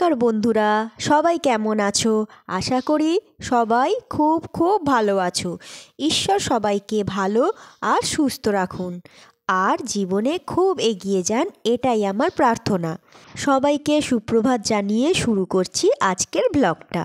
নমস্কার বন্ধুরা, সবাই কেমন আছো? আশা করি সবাই খুব খুব ভালো আছো। ঈশ্বর সবাইকে ভালো আর সুস্থ রাখুন, আর জীবনে খুব এগিয়ে যান, এটাই আমার প্রার্থনা। সবাইকে সুপ্রভাত জানিয়ে শুরু করছি আজকের ব্লগটা।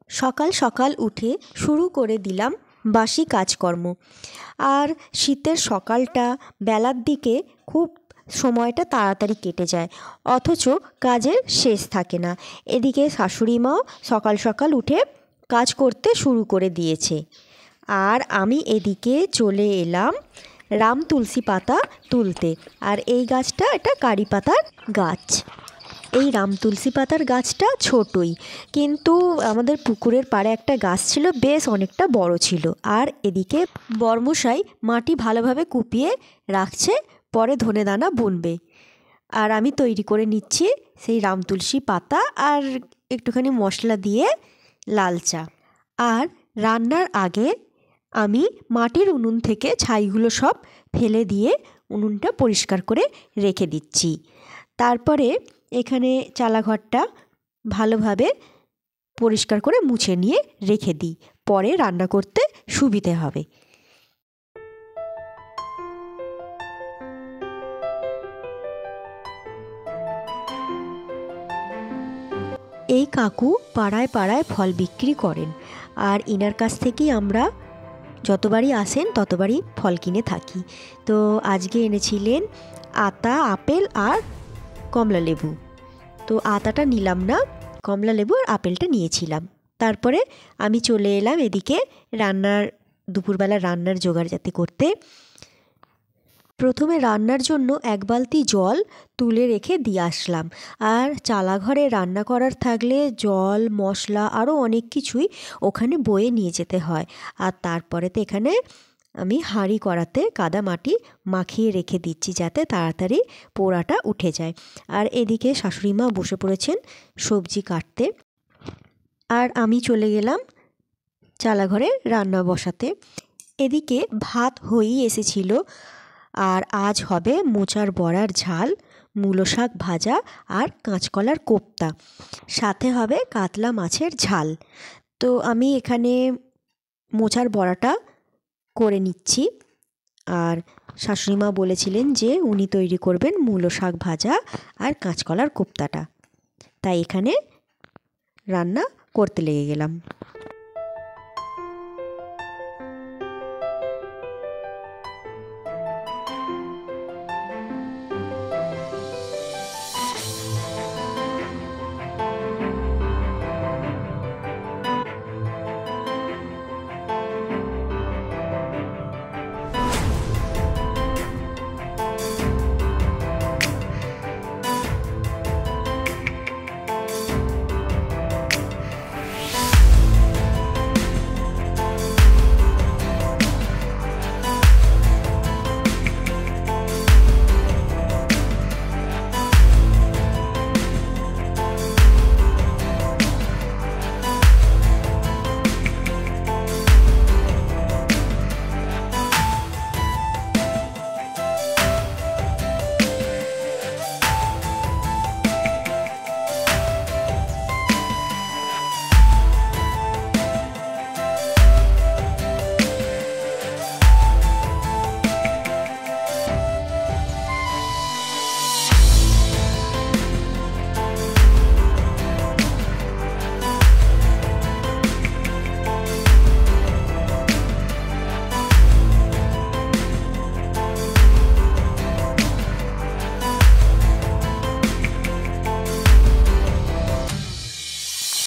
সকাল সকাল উঠে শুরু করে দিলাম বাসি কাজকর্ম। আর শীতের সকালটা বেলার দিকে খুব সময়টা তাড়াতাড়ি কেটে যায়, অথচ কাজের শেষ থাকে না। এদিকে শাশুড়ি মাও সকাল সকাল উঠে কাজ করতে শুরু করে দিয়েছে, আর আমি এদিকে চলে এলাম রাম তুলসী পাতা তুলতে। আর এই গাছটা এটা কারি পাতার গাছ। এই রাম তুলসী পাতার গাছটা ছোটই, কিন্তু আমাদের পুকুরের পাড়ে একটা গাছ ছিল, বেশ অনেকটা বড় ছিল। আর এদিকে বর্মশাই মাটি ভালোভাবে কুপিয়ে রাখছে, পরে ধনে দানা বুনবে। আর আমি তৈরি করে নিচ্ছি সেই রাম তুলসী পাতা আর একটুখানি মশলা দিয়ে লাল চা। আর রান্নার আগে আমি মাটির উনুন থেকে ছাইগুলো সব ফেলে দিয়ে উনুনটা পরিষ্কার করে রেখে দিচ্ছি। তারপরে এখানে চালাঘরটা ভালোভাবে পরিষ্কার করে মুছে নিয়ে রেখে দিই, পরে রান্না করতে সুবিধে হবে। এই কাকু পাড়ায় পাড়ায় ফল বিক্রি করেন, আর এনার কাছ থেকেই আমরা যতবারই আসেন ততবারই ফল কিনে থাকি। তো আজকে এনেছিলেন আতা, আপেল আর কমলা লেবু। তো আতাটা নিলাম না, কমলা লেবু আর আপেলটা নিয়েছিলাম। তারপরে আমি চলে এলাম এদিকে দুপুরবেলা রান্নার জোগাড় যাতে করতে। প্রথমে রান্নার জন্য এক বালতি জল তুলে রেখে দিয়ে আসলাম। আর চালাঘরে রান্না করার থাকলে জল, মশলা আরও অনেক কিছুই ওখানে বয়ে নিয়ে যেতে হয়। আর তারপরে তো এখানে আমি হাঁড়ি কড়াতে কাদা মাটি মাখিয়ে রেখে দিচ্ছি, যাতে তাড়াতাড়ি পোড়াটা উঠে যায়। আর এদিকে শাশুড়ি মা বসে পড়েছেন সবজি কাটতে, আর আমি চলে গেলাম চালাঘরে রান্না বসাতে। এদিকে ভাত হয়েই এসেছিল, আর আজ হবে মোচার বড়ার ঝাল, মূলো শাক ভাজা আর কাঁচকলার কোপ্তা, সাথে হবে কাতলা মাছের ঝাল। তো আমি এখানে মোচার বড়াটা করে নিচ্ছি, আর শাশুড়িমা বলেছিলেন যে উনি তৈরি করবেন মূলো শাক ভাজা আর কাঁচকলার কোপ্তাটা, তাই এখানে রান্না করতে লেগে গেলাম।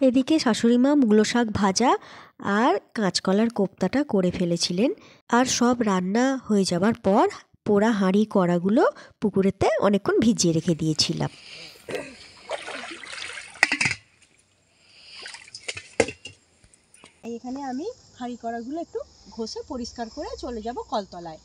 এদিকে শাশুড়ি মা মূলো শাক ভাজা আর কাঁচকলার কোপ্তাটা করে ফেলেছিলেন। আর সব রান্না হয়ে যাবার পর পোড়া হাঁড়ি কড়াগুলো পুকুরেতে অনেকক্ষণ ভিজিয়ে রেখে দিয়েছিলাম। এখানে আমি হাঁড়ি কড়াগুলো একটু ঘষে পরিষ্কার করে চলে যাব কলতলায়।